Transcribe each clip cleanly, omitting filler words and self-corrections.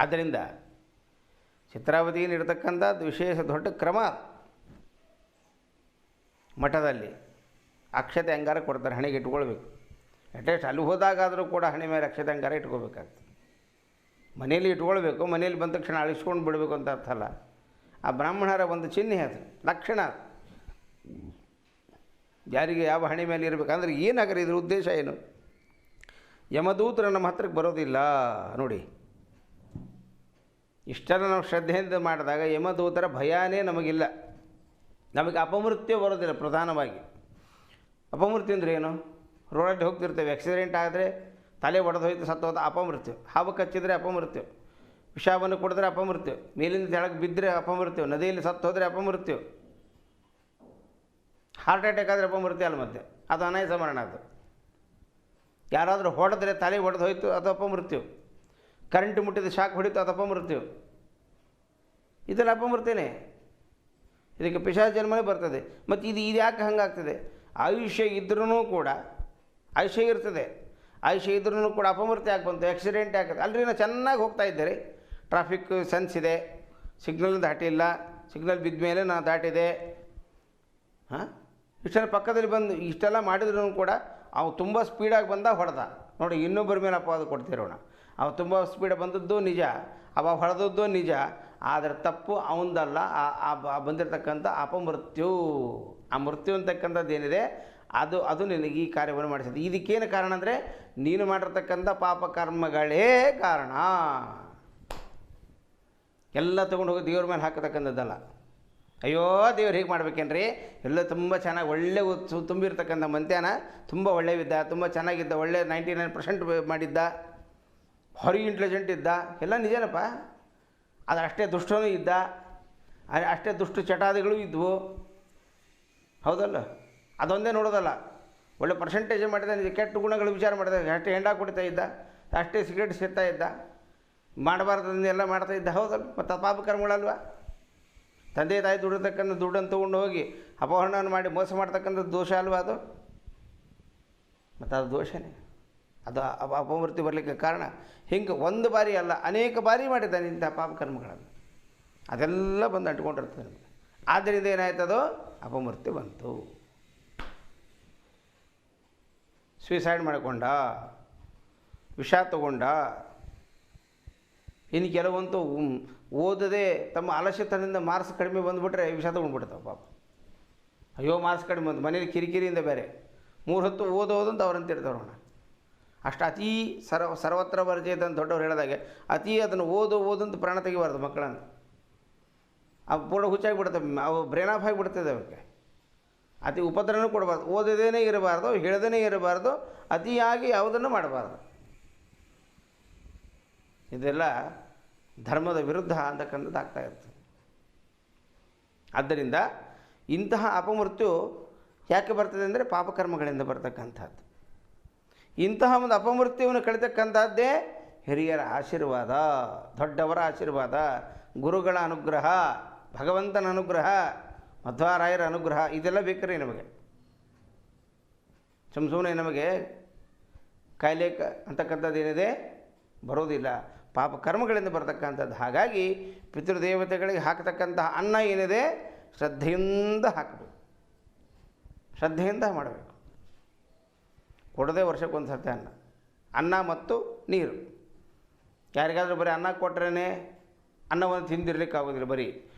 ಆದ್ದರಿಂದ ಚಿತ್ರಾವತಿಯಲ್ಲಿರ್ತಕ್ಕಂಥದ್ದು ವಿಶೇಷ ದೊಡ್ಡ ಕ್ರಮ. ಮಠದಲ್ಲಿ ಅಕ್ಷತೆ ಅಂಗಾರ ಕೊಡ್ತಾರೆ, ಹಣೆಗೆ ಇಟ್ಕೊಳ್ಬೇಕು. ಅಟ್ಲೀಸ್ಟ್ ಅಲ್ಲಿ ಹೋದಾಗಾದರೂ ಕೂಡ ಹಣೆ ಮೇಲೆ ಅಕ್ಷತೆ ಅಂಗಾರ ಇಟ್ಕೋಬೇಕಾಗ್ತದೆ. ಮನೇಲಿ ಇಟ್ಕೊಳ್ಬೇಕು, ಮನೇಲಿ ಬಂದ ತಕ್ಷಣ ಅಳಿಸ್ಕೊಂಡು ಬಿಡಬೇಕು ಅಂತ ಅರ್ಥ ಅಲ್ಲ. ಆ ಬ್ರಾಹ್ಮಣರ ಒಂದು ಚಿಹ್ನೆ ಅದು, ಲಕ್ಷಣ. ಯಾರಿಗೆ ಯಾವ ಹಣೆ ಮೇಲೆ ಇರಬೇಕಂದ್ರೆ ಏನಾಗಲಿ, ಇದ್ರ ಉದ್ದೇಶ ಏನು? ಯಮದೂತರು ನಮ್ಮ ಹತ್ರಕ್ಕೆ ಬರೋದಿಲ್ಲ ನೋಡಿ. ಇಷ್ಟೆಲ್ಲ ನಾವು ಶ್ರದ್ಧೆಯಿಂದ ಮಾಡಿದಾಗ ಯಮದೂತರ ಭಯನೇ ನಮಗಿಲ್ಲ. ನಮಗೆ ಅಪಮೃತ್ಯು ಬರೋದಿಲ್ಲ. ಪ್ರಧಾನವಾಗಿ ಅಪಮೃತ್ಯು ಅಂದರೆ ಏನು? ರೋಡಲ್ಲಿ ಹೋಗ್ತಿರ್ತೇವೆ, ಆಕ್ಸಿಡೆಂಟ್ ಆದರೆ ತಲೆ ಒಡೆದು ಹೋಯ್ತು ಸತ್ತೋದ ಅಪಮೃತ್ಯು. ಹಾವು ಕಚ್ಚಿದರೆ ಅಪಮೃತ್ಯು, ವಿಷವನ್ನು ಕುಡಿದ್ರೆ ಅಪಮೃತ್ಯು, ಮೇಲಿಂದ ಕೆಳಗೆ ಬಿದ್ದರೆ ಅಪಮೃತ್ಯು, ನದಿಯಲ್ಲಿ ಸತ್ತು ಹೋದರೆ ಅಪಮೃತ್ಯು, ಹಾರ್ಟ್ ಅಟ್ಯಾಕ್ ಆದರೆ ಅಪಮೃತ್ಯು ಅಲ್ಲ. ಮತ್ತೆ ಅದು ಅನಾಯಾಸ ಮರಣ. ಅದು ಯಾರಾದರೂ ಹೊಡೆದ್ರೆ ತಲೆ ಒಡೆದು ಹೋಯ್ತು ಅದು ಅಪಮೃತ್ಯು, ಕರೆಂಟ್ ಮುಟ್ಟಿದ ಶಾಕ್ ಹೊಡಿತು ಅದು ಅಪಮೃತ್ಯು. ಇದೆಲ್ಲ ಅಪಮೃತ್ಯುನೇ. ಇದಕ್ಕೆ ಪಿಶಾಚ ಜನ್ಮನೇ ಬರ್ತದೆ. ಮತ್ತು ಇದು ಯಾಕೆ ಹಂಗಾಗ್ತದೆ? ಆಯುಷ್ಯ ಇದ್ರೂ ಕೂಡ ಆಯುಷ್ಯ ಇರ್ತದೆ, ಆಯುಷ್ಯ ಇದ್ರೂ ಕೂಡ ಅಪಮೃತ್ಯು ಯಾಕೆ ಬಂತು? ಆಕ್ಸಿಡೆಂಟ್ ಯಾಕೆ? ಅಲ್ಲರಿ ನಾವು ಚೆನ್ನಾಗಿ ಹೋಗ್ತಾ ಇದ್ದೀರಿ, ಟ್ರಾಫಿಕ್ ಸೆನ್ಸ್ ಇದೆ, ಸಿಗ್ನಲ್ ದಾಟಿಲ್ಲ, ಸಿಗ್ನಲ್ ಬಿದ್ದ ಮೇಲೆ ನಾನು ದಾಟಿದೆ. ಹಾಂ, ಇಷ್ಟೆಲ್ಲ ಪಕ್ಕದಲ್ಲಿ ಬಂದು ಇಷ್ಟೆಲ್ಲ ಮಾಡಿದ್ರೂ ಕೂಡ ಅವು ತುಂಬ ಸ್ಪೀಡಾಗಿ ಬಂದ ಹೊಡೆದ ನೋಡಿ. ಇನ್ನೊಬ್ಬರ ಮೇಲೆ ಅಪವಾದ ಕೊಡ್ತಿರೋಣ. ಅವು ತುಂಬ ಸ್ಪೀಡ್ ಬಂದದ್ದು ನಿಜ, ಅವ ಹೊಡೆದದ್ದು ನಿಜ, ಆದರೆ ತಪ್ಪು ಅವಂದಲ್ಲ. ಆ ಬಂದಿರತಕ್ಕಂಥ ಅಪಮೃತ್ಯು, ಆ ಮೃತ್ಯು ಅಂತಕ್ಕಂಥದ್ದು ಏನಿದೆ ಅದು ನಿನಗೆ ಈ ಕಾರ್ಯವನ್ನು ಮಾಡಿಸಿದೆ. ಇದಕ್ಕೇನು ಕಾರಣ ಅಂದರೆ ನೀನು ಮಾಡಿರ್ತಕ್ಕಂಥ ಪಾಪಕರ್ಮಗಳೇ ಕಾರಣ. ಎಲ್ಲ ತೊಗೊಂಡು ಹೋಗಿ ದೇವ್ರ ಮೇಲೆ ಹಾಕತಕ್ಕಂಥದ್ದಲ್ಲ. ಅಯ್ಯೋ ದೇವ್ರು ಹೀಗೆ ಮಾಡ್ಬೇಕೇನ್ರಿ, ಎಲ್ಲ ತುಂಬ ಚೆನ್ನಾಗಿ ಒಳ್ಳೆ ತುಂಬಿರ್ತಕ್ಕಂಥ ಮಂತ್ಯಾನ, ತುಂಬ ಒಳ್ಳೆಯವಿದ್ದ, ತುಂಬ ಚೆನ್ನಾಗಿದ್ದ, ಒಳ್ಳೆ 99% ಮಾಡಿದ್ದ, ಭಾರಿ ಇಂಟೆಲಿಜೆಂಟ್ ಇದ್ದ, ಎಲ್ಲ ನಿಜನಪ್ಪ. ಆದರೆ ಅಷ್ಟೇ ದುಷ್ಟನೂ ಇದ್ದ, ಅಷ್ಟೇ ದುಷ್ಟ ಚಟಾದಿಗಳು ಇದ್ವು, ಹೌದಲ್ಲ? ಅದೊಂದೇ ನೋಡೋದಲ್ಲ. ಒಳ್ಳೆ ಪರ್ಸೆಂಟೇಜ್ ಮಾಡಿದ, ನಿಜ ಕೆಟ್ಟ ಗುಣಗಳು ವಿಚಾರ ಮಾಡಿದ, ಅಷ್ಟೇ ಹೆಂಡ ಕುಡಿತಾ ಇದ್ದ, ಅಷ್ಟೇ ಸಿಗರೇಟ್ ಸೇರ್ತಾ ಇದ್ದ, ಮಾಡಬಾರ್ದನ್ನೆಲ್ಲ ಮಾಡ್ತಾ ಇದ್ದ, ಹೌದಲ್ಲ? ಮತ್ತು ಅದು ಪಾಪಕರ್ಮಗಳಲ್ವ? ತಂದೆ ತಾಯಿ ದುಡಿತಕ್ಕಂಥ ದುಡ್ಡನ್ನು ತೊಗೊಂಡು ಹೋಗಿ ಅಪಹರಣ ಮಾಡಿ ಮೋಸ ಮಾಡ್ತಕ್ಕಂಥ ದೋಷ ಅಲ್ವಾ ಅದು? ಮತ್ತು ಅದು ದೋಷನೇ. ಅದು ಅಪಮೃತ್ಯು ಬರಲಿಕ್ಕೆ ಕಾರಣ. ಹಿಂಗೆ ಒಂದು ಬಾರಿ ಅಲ್ಲ, ಅನೇಕ ಬಾರಿ ಮಾಡಿದ್ದಾನೆ ಇಂಥ ಪಾಪಕರ್ಮಗಳನ್ನು. ಅದೆಲ್ಲ ಬಂದು ಅಂಟ್ಕೊಂಡಿರ್ತದೆ ನಮಗೆ. ಆದ್ದರಿಂದ ಏನಾಯ್ತದೋ ಅಪಮೃತ್ಯು ಬಂತು. ಸೂಸೈಡ್ ಮಾಡಿಕೊಂಡ, ವಿಷ ತಗೊಂಡ. ಇನ್ನು ಕೆಲವಂತೂ ಓದದೆ ತಮ್ಮ ಆಲಸ್ಯತನದಿಂದ ಮಾರ್ಕ್ಸ್ ಕಡಿಮೆ ಬಂದುಬಿಟ್ರೆ ವಿಷ ತೊಗೊಂಡ್ಬಿಡ್ತಾವೆ ಪಾಪ. ಅಯ್ಯೋ ಮಾರ್ಕ್ಸ್ ಕಡಿಮೆ ಬಂದು ಮನೇಲಿ ಕಿರಿಕಿರಿಯಿಂದ ಬೇರೆ 3 ಹೊತ್ತು ಓದೋದಂತ ಅವ್ರಂತ ಇರ್ತಾರೋಣ. ಅಷ್ಟು ಅತೀ ಸರ್ವತ್ರ ವರ್ಜಯತೆ ಅಂತ ದೊಡ್ಡವ್ರು ಹೇಳಿದಾಗೆ ಅತೀ ಅದನ್ನು ಓದಂತ ಪ್ರಾಣ ತೆಗಿಬಾರ್ದು ಮಕ್ಕಳನ್ನು. ಅವು ಪೂರ್ಣ ಹುಚ್ಚಾಗಿಬಿಡ್ತವೆ, ಅವು ಬ್ರೇನ್ ಆಫ್ ಆಗಿಬಿಡ್ತದೆ ಅವಕ್ಕೆ. ಅತಿ ಉಪದ್ರವೂ ಕೊಡಬಾರ್ದು, ಓದದೇನೇ ಇರಬಾರ್ದು, ಹೇಳದೇ ಇರಬಾರ್ದು, ಅತಿಯಾಗಿ ಯಾವುದನ್ನು ಮಾಡಬಾರ್ದು. ಇದೆಲ್ಲ ಧರ್ಮದ ವಿರುದ್ಧ ಅಂತಕ್ಕಂಥದ್ದು ಆಗ್ತಾ ಇರ್ತದೆ. ಆದ್ದರಿಂದ ಇಂತಹ ಅಪಮೃತ್ಯು ಯಾಕೆ ಬರ್ತದೆ ಅಂದರೆ ಪಾಪಕರ್ಮಗಳಿಂದ ಬರ್ತಕ್ಕಂಥದ್ದು. ಇಂತಹ ಒಂದು ಅಪಮೃತ್ಯುವನ್ನು ಕಳಿತಕ್ಕಂಥದ್ದೇ ಹಿರಿಯರ ಆಶೀರ್ವಾದ, ದೊಡ್ಡವರ ಆಶೀರ್ವಾದ, ಗುರುಗಳ ಅನುಗ್ರಹ, ಭಗವಂತನ ಅನುಗ್ರಹ, ಮಧ್ವರಾಯರ ಅನುಗ್ರಹ. ಇದೆಲ್ಲ ಬೇಕ್ರಿ ನಮಗೆ. ಸುಮ್ಮನೆ ನಮಗೆ ಕಾಯಿಲೆ ಅಂತಕ್ಕಂಥದ್ದು ಏನಿದೆ ಬರೋದಿಲ್ಲ, ಪಾಪಕರ್ಮಗಳಿಂದ ಬರ್ತಕ್ಕಂಥದ್ದು. ಹಾಗಾಗಿ ಪಿತೃದೇವತೆಗಳಿಗೆ ಹಾಕತಕ್ಕಂತಹ ಅನ್ನ ಏನಿದೆ ಶ್ರದ್ಧೆಯಿಂದ ಹಾಕಬೇಕು, ಶ್ರದ್ಧೆಯಿಂದ ಮಾಡಬೇಕು. ಕೊಡದೆ ವರ್ಷಕ್ಕೊಂದು ಸರ್ತಿ ಅನ್ನ ಮತ್ತು ನೀರು. ಯಾರಿಗಾದರೂ ಬರೀ ಅನ್ನ ಕೊಟ್ಟರೆ ಅನ್ನವನ್ನು ತಿಂದಿರ್ಲಿಕ್ಕೆ ಆಗೋದಿಲ್ಲ, ಬರೀ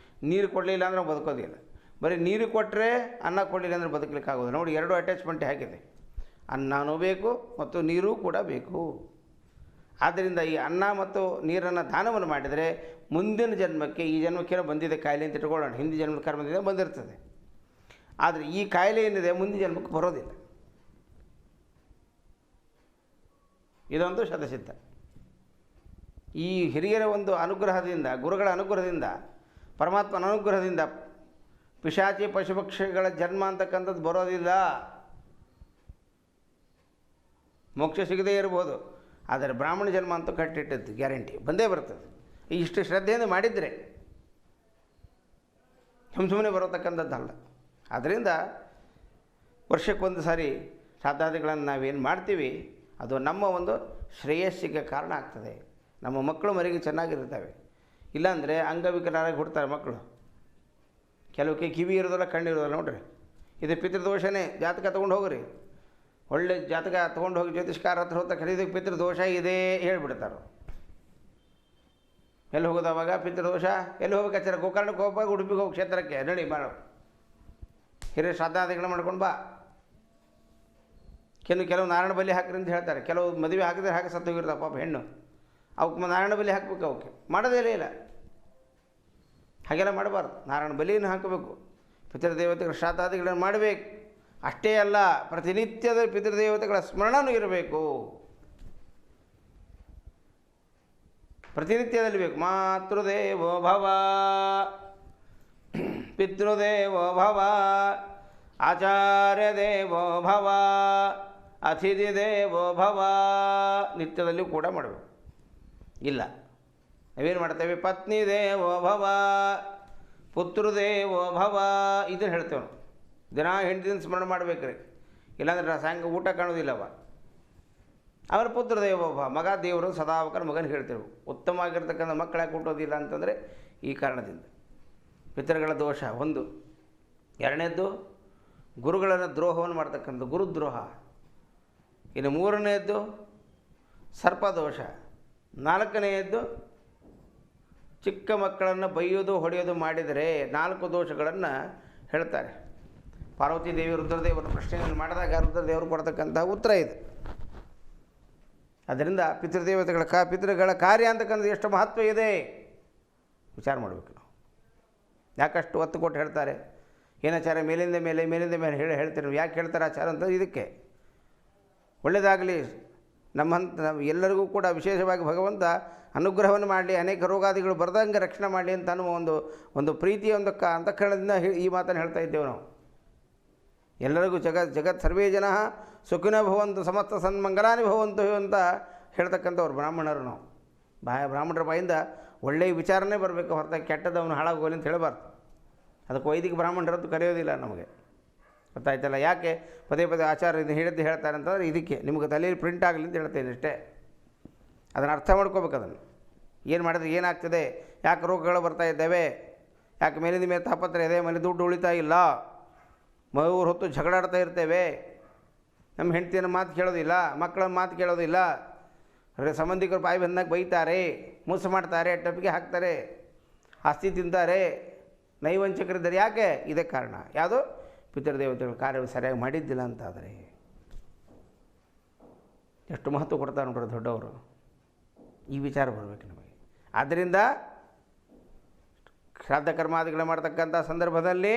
ನೀರು ಕೊಡಲಿಲ್ಲ ಅಂದರೆ ಬದುಕೋದಿಲ್ಲ. ಬರೀ ನೀರು ಕೊಟ್ಟರೆ ಅನ್ನ ಕೊಡಲಿಲ್ಲ ಅಂದರೆ ಬದುಕಲಿಕ್ಕೆ ಆಗೋದಿಲ್ಲ. ನೋಡಿ, 2 ಅಟ್ಯಾಚ್ಮೆಂಟ್ ಹೇಗಿದೆ, ಅನ್ನನೂ ಬೇಕು ಮತ್ತು ನೀರೂ ಕೂಡ ಬೇಕು. ಆದ್ದರಿಂದ ಈ ಅನ್ನ ಮತ್ತು ನೀರನ್ನು ದಾನವನ್ನು ಮಾಡಿದರೆ ಮುಂದಿನ ಜನ್ಮಕ್ಕೆ, ಈ ಜನ್ಮಕ್ಕೇನೋ ಬಂದಿದೆ ಕಾಯಿಲೆ ಅಂತ ಇಟ್ಕೊಳ್ಳೋಣ, ಹಿಂದಿನ ಜನ್ಮದ ಕರ್ಮದಿಂದ ಬಂದಿರ್ತದೆ. ಆದರೆ ಈ ಕಾಯಿಲೆ ಏನಿದೆ ಮುಂದಿನ ಜನ್ಮಕ್ಕೆ ಬರೋದಿಲ್ಲ. ಇದೊಂದು ಶತಸಿದ್ಧ. ಈ ಹಿರಿಯರ ಒಂದು ಅನುಗ್ರಹದಿಂದ, ಗುರುಗಳ ಅನುಗ್ರಹದಿಂದ, ಪರಮಾತ್ಮನ ಅನುಗ್ರಹದಿಂದ ಪಿಶಾಚಿ ಪಶುಪಕ್ಷಿಗಳ ಜನ್ಮ ಅಂತಕ್ಕಂಥದ್ದು ಬರೋದಿಲ್ಲ. ಮೋಕ್ಷ ಸಿಗದೇ ಇರ್ಬೋದು, ಆದರೆ ಬ್ರಾಹ್ಮಣ ಜನ್ಮ ಅಂತೂ ಕಟ್ಟಿಟ್ಟದ್ದು ಗ್ಯಾರಂಟಿ ಬಂದೇ ಬರ್ತದೆ. ಇಷ್ಟು ಶ್ರದ್ಧೆಯಿಂದ ಮಾಡಿದರೆ ಸುಮ್ಮನೆ ಬರತಕ್ಕಂಥದ್ದಲ್ಲ. ಆದ್ದರಿಂದ ವರ್ಷಕ್ಕೊಂದು ಸಾರಿ ಶ್ರಾದ್ದಾದಿಗಳನ್ನು ನಾವೇನು ಮಾಡ್ತೀವಿ ಅದು ನಮ್ಮ ಒಂದು ಶ್ರೇಯಸ್ಸಿಗೆ ಕಾರಣ ಆಗ್ತದೆ, ನಮ್ಮ ಮಕ್ಕಳು ಮರಿಗೆ ಚೆನ್ನಾಗಿರ್ತವೆ. ಇಲ್ಲಾಂದರೆ ಅಂಗವಿಕಲರಾಗಿ ಹುಡ್ತಾರೆ ಮಕ್ಕಳು. ಕೆಲವಕ್ಕೆ ಕಿವಿ ಇರೋದಲ್ಲ, ಕಣ್ಣು ಇರೋದಲ್ಲ. ನೋಡ್ರಿ, ಇದು ಪಿತೃದೋಷನೇ. ಜಾತಕ ತೊಗೊಂಡು ಹೋಗ್ರಿ, ಒಳ್ಳೆ ಜಾತಕ ತೊಗೊಂಡು ಹೋಗಿ ಜ್ಯೋತಿಷ್ಕಾರ ಹತ್ರ ಹೋಗ್ತಾ ಖರೀದಿಗೆ ಪಿತೃದೋಷ ಇದೆ ಹೇಳ್ಬಿಡ್ತಾರೆ. ಎಲ್ಲಿ ಹೋಗೋದು ಅವಾಗ? ಪಿತೃದೋಷ ಎಲ್ಲಿ ಹೋಗ್ಬೇಕಾಚಾರ? ಗೋಕರ್ಣಕ್ಕೆ ಹೋಗ್ಬೇಕು, ಉಡುಪಿಗೆ ಹೋಗಿ ಕ್ಷೇತ್ರಕ್ಕೆ ನಡಿ ಮಾಡು, ಹಿರಿಯ ಶ್ರಾದ್ದಾದಿಗಳು ಮಾಡ್ಕೊಂಡು ಬಾ. ಕೆಲವು ನಾರಾಯಣ ಬಲಿ ಹಾಕ್ರಿ ಅಂತ ಹೇಳ್ತಾರೆ. ಕೆಲವು ಮದುವೆ ಹಾಕಿದ್ರೆ ಹಾಕಿ ಸತ್ತು ಹೋಗಿರ್ತಾವೆ ಪಾಪ ಹೆಣ್ಣು. ಅವಕ್ಕೆ ನಾರಾಯಣ ಬಲಿ ಹಾಕ್ಬೇಕು. ಅವಕ್ಕೆ ಮಾಡೋದೇ ಇಲ್ಲ. ಹಾಗೆಲ್ಲ ಮಾಡಬಾರ್ದು. ನಾರಾಯಣ ಬಲಿಯನ್ನು ಹಾಕಬೇಕು, ಪಿತೃದೇವತೆಗಳ ಶ್ರಾದ್ದಾದಿಗಳನ್ನು ಮಾಡಬೇಕು. ಅಷ್ಟೇ ಅಲ್ಲ, ಪ್ರತಿನಿತ್ಯದ ಪಿತೃದೇವತೆಗಳ ಸ್ಮರಣನೂ ಇರಬೇಕು. ಪ್ರತಿನಿತ್ಯದಲ್ಲಿ ಬೇಕು. ಮಾತೃದೇವೋ ಭವ, ಪಿತೃದೇವೋ ಭವ, ಆಚಾರ್ಯ ದೇವೋ ಭವ, ಅತಿಥಿ ದೇವೋ ಭವ. ನಿತ್ಯದಲ್ಲಿಯೂ ಕೂಡ ಮಾಡಬೇಕು. ಇಲ್ಲ ನಾವೇನು ಮಾಡ್ತೇವೆ? ಪತ್ನಿ ದೇವೋ ಭವ, ಪುತ್ರದೇವೋ ಭವ, ಇದನ್ನು ಹೇಳ್ತೇವೆ ನಾವು. ದಿನ ಹೆಂಡತಿನ ಸ್ಮರಣೆ ಮಾಡಬೇಕ್ರಿ. ಇಲ್ಲಾಂದ್ರೆ ಸಾಯಂಕಾಲ ಊಟ ಕಾಣೋದಿಲ್ಲವ. ಅವರ ಪುತ್ರ ದೇವೋ ಭವ, ಮಗ ದೇವರು ಸದಾವಕರ ಮಗನ ಹೇಳ್ತೇವೆ. ಉತ್ತಮವಾಗಿರ್ತಕ್ಕಂಥ ಮಕ್ಕಳು ಯಾಕೆ ಹುಟ್ಟೋದಿಲ್ಲ ಅಂತಂದರೆ ಈ ಕಾರಣದಿಂದ. ಪಿತೃಗಳ ದೋಷ ಒಂದು. ಎರಡನೇದ್ದು ಗುರುಗಳನ್ನು ದ್ರೋಹವನ್ನು ಮಾಡ್ತಕ್ಕಂಥ ಗುರುದ್ರೋಹ. ಇನ್ನು ಮೂರನೆಯದ್ದು ಸರ್ಪದೋಷ. ನಾಲ್ಕನೆಯದ್ದು ಚಿಕ್ಕ ಮಕ್ಕಳನ್ನು ಬೈಯೋದು ಹೊಡೆಯೋದು ಮಾಡಿದರೆ 4 ದೋಷಗಳನ್ನು ಹೇಳ್ತಾರೆ. ಪಾರ್ವತಿ ದೇವಿ ರುದ್ರದೇವರ ಪ್ರಶ್ನೆಯನ್ನು ಮಾಡಿದಾಗ ರುದ್ರದೇವರು ಕೊಡ್ತಕ್ಕಂಥ ಉತ್ತರ ಇದೆ. ಅದರಿಂದ ಪಿತೃಗಳ ಕಾರ್ಯ ಅಂತಕ್ಕಂಥ ಎಷ್ಟು ಮಹತ್ವ ಇದೆ ವಿಚಾರ ಮಾಡಬೇಕು ನಾವು. ಯಾಕಷ್ಟು ಒತ್ತು ಕೊಟ್ಟು ಹೇಳ್ತಾರೆ? ಏನಾಚಾರ ಮೇಲಿಂದ ಮೇಲೆ ಹೇಳ್ತಾರೆ. ಯಾಕೆ ಹೇಳ್ತಾರೆ ಆಚಾರ ಅಂತ? ಇದಕ್ಕೆ ಒಳ್ಳೆಯದಾಗಲಿ, ನಮ್ಮ ಎಲ್ಲರಿಗೂ ಕೂಡ ವಿಶೇಷವಾಗಿ ಭಗವಂತ ಅನುಗ್ರಹವನ್ನು ಮಾಡಲಿ, ಅನೇಕ ರೋಗಾದಿಗಳು ಬರದಂಗೆ ರಕ್ಷಣೆ ಮಾಡಲಿ ಅಂತ ಅನ್ನುವ ಒಂದು ಪ್ರೀತಿಯ ಅಂತಃಕರಣದಿಂದ ಈ ಮಾತನ್ನು ಹೇಳ್ತಾ ಇದ್ದೇವೆ ನಾವು. ಎಲ್ಲರಿಗೂ ಜಗತ್ ಸರ್ವೇ ಜನ ಸುಖಿನೋ ಭವಂತು ಸಮಸ್ತ ಸನ್ಮಂಗಲಾನಿ ಭವಂತು ಅಂತ ಹೇಳ್ತಕ್ಕಂಥವ್ರು ಬ್ರಾಹ್ಮಣರು ನಾವು. ಬ್ರಾಹ್ಮಣರ ಬಾಯಿಂದ ಒಳ್ಳೆಯ ವಿಚಾರನೇ ಬರಬೇಕು, ಹೊರತಾಗಿ ಕೆಟ್ಟದವನು ಹಾಳಾಗೋಲಿ ಅಂತ ಹೇಳಬಾರ್ದು. ಅದಕ್ಕೆ ವೈದಿಕ ಬ್ರಾಹ್ಮಣರದ್ದು ಕರೆಯೋದಿಲ್ಲ ನಮಗೆ. ಗೊತ್ತಾಯ್ತಲ್ಲ? ಯಾಕೆ ಪದೇ ಆಚಾರ್ಯ ಇದು ಹೇಳ್ತಾರೆ ಅಂತಂದರೆ ಇದಕ್ಕೆ ನಿಮಗೆ ತಲೆಯಲ್ಲಿ ಪ್ರಿಂಟ್ ಆಗಲಿ ಅಂತ ಹೇಳ್ತೇನೆ ಅಷ್ಟೇ. ಅದನ್ನು ಅರ್ಥ ಮಾಡ್ಕೋಬೇಕು. ಅದನ್ನು ಏನು ಮಾಡಿದ್ರೆ ಏನಾಗ್ತದೆ, ಯಾಕೆ ರೋಗಗಳು ಬರ್ತಾ ಇದ್ದಾವೆ, ಯಾಕೆ ಮೇಲಿಂದ ಮೇಲೆ ತಾಪತ್ರ ಇದೆ, ಮನೆ ದುಡ್ಡು ಉಳಿತಾ ಇಲ್ಲ, ಮೂರು ಹೊತ್ತು ಜಗಳಾಡ್ತಾ ಇರ್ತೇವೆ, ನಮ್ಮ ಹೆಂಡತಿಯನ್ನು ಮಾತು ಕೇಳೋದಿಲ್ಲ, ಮಕ್ಕಳ ಮಾತು ಕೇಳೋದಿಲ್ಲ, ಸಂಬಂಧಿಕರು ಬಾಯಿ ಬಂದಾಗ ಬೈತಾರೆ, ಮೋಸ ಮಾಡ್ತಾರೆ, ಟಪಿಗೆ ಹಾಕ್ತಾರೆ, ಆಸ್ತಿ ತಿಂತಾರೆ, ನೈವಂಚಕರಿದ್ದಾರೆ. ಯಾಕೆ? ಇದೇ ಕಾರಣ. ಯಾವುದು? ಪಿತೃದೇವತೆಗಳ ಕಾರ್ಯವನ್ನು ಸರಿಯಾಗಿ ಮಾಡಿದ್ದಿಲ್ಲ ಅಂತಾದರೆ. ಎಷ್ಟು ಮಹತ್ವ ಕೊಡ್ತಾರೆ ನೋಡ್ರಿ ದೊಡ್ಡವರು. ಈ ವಿಚಾರ ಬರಬೇಕು ನಮಗೆ. ಆದ್ದರಿಂದ ಶ್ರಾದ್ದ ಕರ್ಮಾದಿಗಳು ಮಾಡ್ತಕ್ಕಂಥ ಸಂದರ್ಭದಲ್ಲಿ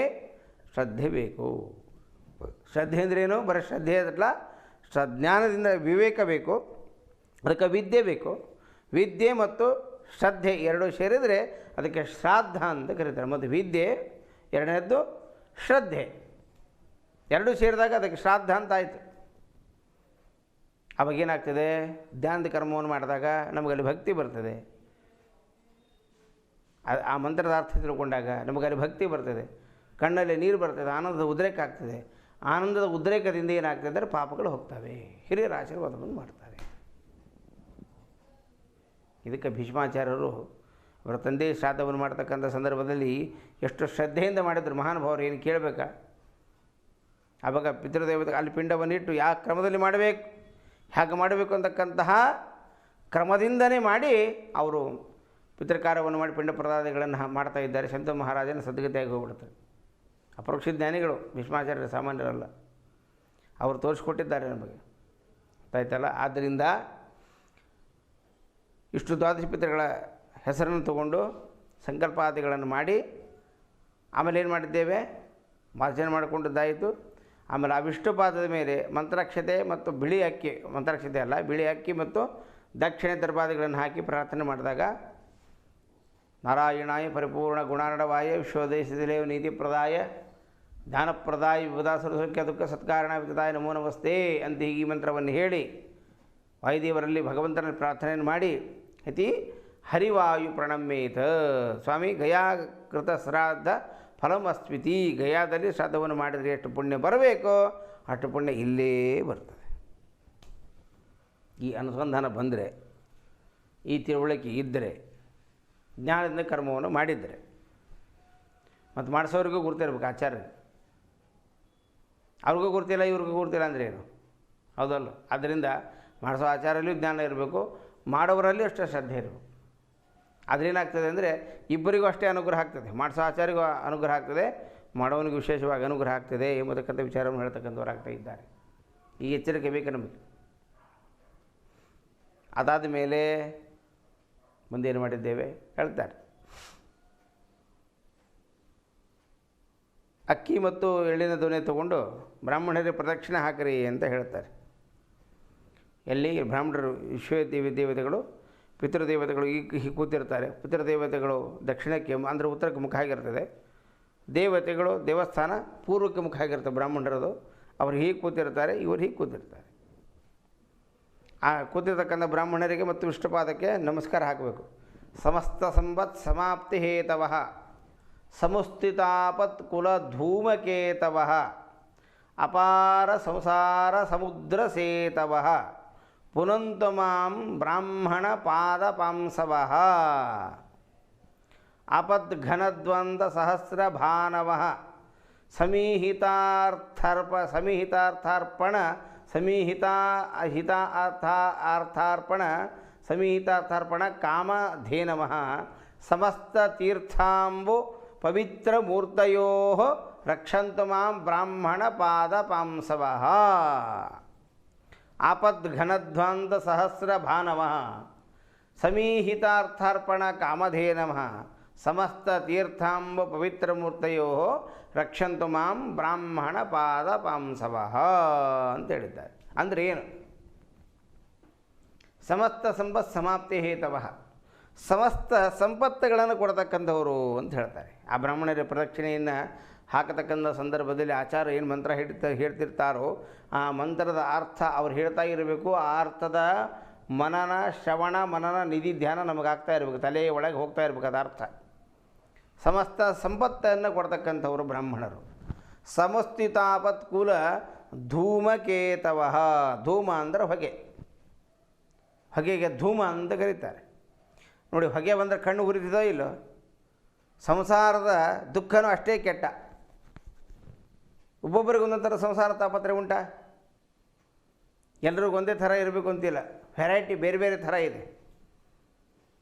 ಶ್ರದ್ಧೆ ಬೇಕು. ಶ್ರದ್ಧೆ ಅಂದ್ರೇನು? ಬರೀ ಶ್ರದ್ಧೆ ಅದಲ್ಲ, ಜ್ಞಾನದಿಂದ ವಿವೇಕ ಬೇಕು, ಅದಕ್ಕೆ ವಿದ್ಯೆ ಬೇಕು. ವಿದ್ಯೆ ಮತ್ತು ಶ್ರದ್ಧೆ ಎರಡೂ ಸೇರಿದರೆ ಅದಕ್ಕೆ ಶ್ರಾದ್ದ ಅಂತ ಕರೀತಾರೆ. ಮತ್ತು ವಿದ್ಯೆ, ಎರಡನೇದ್ದು ಶ್ರದ್ಧೆ, ಎರಡೂ ಸೇರಿದಾಗ ಅದಕ್ಕೆ ಶ್ರಾದ್ದ ಅಂತ ಆಯಿತು. ಅವಾಗೇನಾಗ್ತದೆ? ಧ್ಯಾನದ ಕರ್ಮವನ್ನು ಮಾಡಿದಾಗ ನಮಗಲ್ಲಿ ಭಕ್ತಿ ಬರ್ತದೆ. ಆ ಮಂತ್ರದ ಅರ್ಥ ತಿಳ್ಕೊಂಡಾಗ ನಮಗಲ್ಲಿ ಭಕ್ತಿ ಬರ್ತದೆ, ಕಣ್ಣಲ್ಲಿ ನೀರು ಬರ್ತದೆ, ಆನಂದದ ಉದ್ರೇಕ ಆಗ್ತದೆ. ಆನಂದದ ಉದ್ರೇಕದಿಂದ ಏನಾಗ್ತದೆ ಅಂದರೆ ಪಾಪಗಳು ಹೋಗ್ತವೆ, ಹಿರಿಯರ ಆಶೀರ್ವಾದವನ್ನು ಮಾಡ್ತಾರೆ. ಇದಕ್ಕೆ ಭೀಷ್ಮಾಚಾರ್ಯರು ಅವರ ತಂದೆ ಶ್ರಾದ್ದವನ್ನು ಮಾಡ್ತಕ್ಕಂಥ ಸಂದರ್ಭದಲ್ಲಿ ಎಷ್ಟು ಶ್ರದ್ಧೆಯಿಂದ ಮಾಡಿದ್ರು ಮಹಾನುಭಾವರು. ಏನು ಕೇಳಬೇಕಾ? ಆವಾಗ ಪಿತೃದೇವತೆ ಅಲ್ಲಿ ಪಿಂಡವನ್ನಿಟ್ಟು ಯಾವ ಕ್ರಮದಲ್ಲಿ ಮಾಡಬೇಕು, ಹೇಗೆ ಮಾಡಬೇಕು ಅಂತಕ್ಕಂತಹ ಕ್ರಮದಿಂದನೇ ಮಾಡಿ ಅವರು ಪಿತೃಕಾರ್ಯವನ್ನು ಮಾಡಿ ಪಿಂಡ ಪ್ರದಾದಿಗಳನ್ನು ಮಾಡ್ತಾ ಇದ್ದಾರೆ. ಶಂತ ಮಹಾರಾಜನ ಸದ್ಗತಿಯಾಗಿ ಹೋಗ್ಬಿಡ್ತಾರೆ. ಅಪರೋಕ್ಷ ಜ್ಞಾನಿಗಳು ಭೀಷ್ಮಾಚಾರ್ಯರು ಸಾಮಾನ್ಯರಲ್ಲ, ಅವರು ತೋರಿಸ್ಕೊಟ್ಟಿದ್ದಾರೆ ನಮಗೆ. ಗೊತ್ತಾಯ್ತಲ್ಲ? ಆದ್ದರಿಂದ ಇಷ್ಟು ದ್ವಾದಶ ಪಿತೃಗಳ ಹೆಸರನ್ನು ತಗೊಂಡು ಸಂಕಲ್ಪಾದಿಗಳನ್ನು ಮಾಡಿ ಆಮೇಲೆ ಏನು ಮಾಡಿದ್ದೇವೆ? ಮಾರ್ಜನೆ ಮಾಡಿಕೊಂಡಿದ್ದಾಯಿತು. ಆಮೇಲೆ ಆ ವಿಷ್ಣುಪಾದದ ಮೇಲೆ ಮಂತ್ರಾಕ್ಷತೆ ಮತ್ತು ಬಿಳಿ ಅಕ್ಕಿ, ಮಂತ್ರಾಕ್ಷತೆ ಅಲ್ಲ, ಬಿಳಿ ಅಕ್ಕಿ ಮತ್ತು ದಕ್ಷಿಣೆ ದರ್ಪಾದಿಗಳನ್ನು ಹಾಕಿ ಪ್ರಾರ್ಥನೆ ಮಾಡಿದಾಗ ನಾರಾಯಣಾಯ ಪರಿಪೂರ್ಣ ಗುಣಾರ್ಣವಾಯ ವಿಶ್ವದೇಶದಲೇವ ನೀತಿ ಪ್ರದಾಯ ಜ್ಞಾನಪ್ರದಾಯ ವಿಪದಾಸುರಸೌಖ್ಯ ದುಃಖ ಸತ್ಕಾರಣ ವಿದಾಯ ನಮೋ ನಮಸ್ತೆ ಅಂತ ಈ ಮಂತ್ರವನ್ನು ಹೇಳಿ ವಾಯುದೇವರಲ್ಲಿ ಭಗವಂತನ ಪ್ರಾರ್ಥನೆಯನ್ನು ಮಾಡಿ ಅತಿ ಹರಿವಾಯು ಪ್ರಣಮ್ಯೇತ ಸ್ವಾಮಿ ಗಯಾಕೃತ ಶ್ರಾದ್ದ ಫಲಮಸ್ಮಿತಿ. ಗಯಾದಲ್ಲಿ ಶ್ರಾದ್ದವನ್ನು ಮಾಡಿದರೆ ಎಷ್ಟು ಪುಣ್ಯ ಬರಬೇಕೋ ಅಷ್ಟು ಪುಣ್ಯ ಇಲ್ಲೇ ಬರ್ತದೆ. ಈ ಅನುಸಂಧಾನ ಬಂದರೆ ಈ ತಿಳುವಳಿಕೆ ಇದ್ದರೆ, ಜ್ಞಾನದಿಂದ ಕರ್ಮವನ್ನು ಮಾಡಿದ್ದರೆ, ಮತ್ತು ಮಾಡಿಸೋರಿಗೂ ಗುರ್ತಿರ್ಬೇಕು ಆಚಾರ್ಯ. ಅವ್ರಿಗೂ ಗುರ್ತಿಲ್ಲ, ಇವ್ರಿಗೂ ಗುರ್ತಿಲ್ಲ ಅಂದರೆ ಏನು? ಹೌದಲ್ಲ? ಆದ್ದರಿಂದ ಮಾಡಿಸೋ ಆಚಾರಲ್ಲೂ ಜ್ಞಾನ ಇರಬೇಕು, ಮಾಡೋವರಲ್ಲಿ ಅಷ್ಟೇ ಶ್ರದ್ಧೆ ಇರಬೇಕು. ಅದರೇನಾಗ್ತದೆ ಅಂದರೆ ಇಬ್ಬರಿಗೂ ಅಷ್ಟೇ ಅನುಗ್ರಹ ಆಗ್ತದೆ. ಮಾಡಿಸೋ ಆಚಾರ್ಯಗೂ ಅನುಗ್ರಹ ಆಗ್ತದೆ, ಮಾಡೋವನಿಗೂ ವಿಶೇಷವಾಗಿ ಅನುಗ್ರಹ ಆಗ್ತದೆ ಎಂಬತಕ್ಕಂಥ ವಿಚಾರವನ್ನು ಹೇಳ್ತಕ್ಕಂಥವ್ರು ಆಗ್ತಾ ಇದ್ದಾರೆ. ಈ ಎಚ್ಚರಿಕೆ ಬೇಕು ನಮಗೆ. ಅದಾದ ಮೇಲೆ ಮುಂದೇನು ಮಾಡಿದ್ದೇವೆ ಹೇಳ್ತಾರೆ. ಅಕ್ಕಿ ಮತ್ತು ಎಳ್ಳಿನ ದೊನೆ ತಗೊಂಡು ಬ್ರಾಹ್ಮಣರಿಗೆ ಪ್ರದಕ್ಷಿಣೆ ಹಾಕಿರಿ ಅಂತ ಹೇಳ್ತಾರೆ. ಎಲ್ಲಿ ಬ್ರಾಹ್ಮಣರು ದೇವತೆಗಳು ಪಿತೃದೇವತೆಗಳು ಹೀಗೆ ಕೂತಿರ್ತಾರೆ. ಪಿತೃದೇವತೆಗಳು ದಕ್ಷಿಣಕ್ಕೆ ಅಂದರೆ ಉತ್ತರಕ್ಕೆ ಮುಖ ಆಗಿರ್ತದೆ. ದೇವತೆಗಳು ದೇವಸ್ಥಾನ ಪೂರ್ವಕ್ಕೆ ಮುಖ ಆಗಿರ್ತದೆ. ಬ್ರಾಹ್ಮಣರದು ಅವರು ಹೀಗೆ ಕೂತಿರ್ತಾರೆ, ಇವರು ಹೀಗೆ ಕೂತಿರ್ತಾರೆ. ಆ ಕೂತಿರ್ತಕ್ಕಂಥ ಬ್ರಾಹ್ಮಣರಿಗೆ ಮತ್ತು ವಿಷ್ಣುಪಾದಕ್ಕೆ ನಮಸ್ಕಾರ ಹಾಕಬೇಕು. ಸಮಸ್ತ ಸಂಪತ್ ಸಮಾಪ್ತಿ ಹೇತವಃ ಸಮುಸ್ಥಿತಾಪತ್ ಕುಲ ಧೂಮಕೇತವಃ ಅಪಾರ ಸಂಸಾರ ಸಮುದ್ರ ಸೇತವಃ ಪುನಂತು ಮಾಂ ಬ್ರಾಹ್ಮಣ ಪಾದ ಪಾಂಸವಃ ಆಪದ್ಘನದ್ವಂದ ಸಹಸ್ರ ಭಾನವಃ ಸಮೀಹಿತಾರ್ಥಾರ್ಪಣ ಸಮೀಹಿತಾರ್ಥಾರ್ಪಣ ಕಾಮಧೇನವಃ ಸಮಸ್ತ ತೀರ್ಥಾಂಬು ಪವಿತ್ರ ಮೂರ್ತಯೋ ರಕ್ಷಂತು ಮಾಂ ಬ್ರಾಹ್ಮಣ ಪಾದ ಪಾಂಸವಃ ಆಪದ್ಘನಧ್ವಂತ ಸಹಸ್ರ ಭಾನವಃ ಸಮೀಹಿತಾರ್ಥಾರ್ಪಣ ಕಾಮಧೇನವಃ ಸಮಸ್ತ ತೀರ್ಥಾಂಬ ಪವಿತ್ರ ಮೂರ್ತಯೋ ರಕ್ಷಂತು ಮಾಂ ಬ್ರಾಹ್ಮಣ ಪಾದ ಪಾಂಸವಃ ಅಂತ ಹೇಳಿದ್ದಾರೆ. ಅಂದರೆ ಏನು? ಸಮಸ್ತ ಸಂಪತ್ ಸಮಾಪ್ತಿ ಹೇತವಃ, ಸಮಸ್ತ ಸಂಪತ್ತುಗಳನ್ನು ಕೊಡತಕ್ಕಂಥವರು ಅಂತ ಹೇಳ್ತಾರೆ. ಆ ಬ್ರಾಹ್ಮಣರ ಪ್ರದಕ್ಷಿಣೆಯನ್ನು ಹಾಕತಕ್ಕಂಥ ಸಂದರ್ಭದಲ್ಲಿ ಆಚಾರ ಏನು ಮಂತ್ರ ಹೇಳ್ತಿರ್ತಾರೋ ಆ ಮಂತ್ರದ ಅರ್ಥ ಅವ್ರು ಹೇಳ್ತಾ ಇರಬೇಕು. ಆ ಅರ್ಥದ ಮನನ ಶ್ರವಣ ಮನನ ನಿಧಿ ಧ್ಯಾನ ನಮಗಾಗ್ತಾ ಇರಬೇಕು, ತಲೆಯ ಒಳಗೆ ಹೋಗ್ತಾ ಇರಬೇಕು. ಅದು ಅರ್ಥ. ಸಮಸ್ತ ಸಂಪತ್ತನ್ನು ಕೊಡ್ತಕ್ಕಂಥವರು ಬ್ರಾಹ್ಮಣರು. ಸಮಸ್ಥಿತಾಪತ್ ಕುಲ ಧೂಮಕೇತವಃ, ಧೂಮ ಅಂದರೆ ಹೊಗೆ, ಹೊಗೆಗೆ ಧೂಮ ಅಂತ ಕರೀತಾರೆ. ನೋಡಿ, ಹೊಗೆ ಬಂದರೆ ಕಣ್ಣು ಉರಿದಿದೋ ಇಲ್ಲೋ? ಸಂಸಾರದ ದುಃಖನೂ ಅಷ್ಟೇ ಕೆಟ್ಟ. ಒಬ್ಬೊಬ್ಬರಿಗೆ ಒಂದೊಂದು ಥರ ಸಂಸಾರ ತಾಪತ್ರೆ ಉಂಟಾ? ಎಲ್ರಿಗೂ ಒಂದೇ ಥರ ಇರಬೇಕು ಅಂತಿಲ್ಲ, ವೆರೈಟಿ ಬೇರೆ ಬೇರೆ ಥರ ಇದೆ.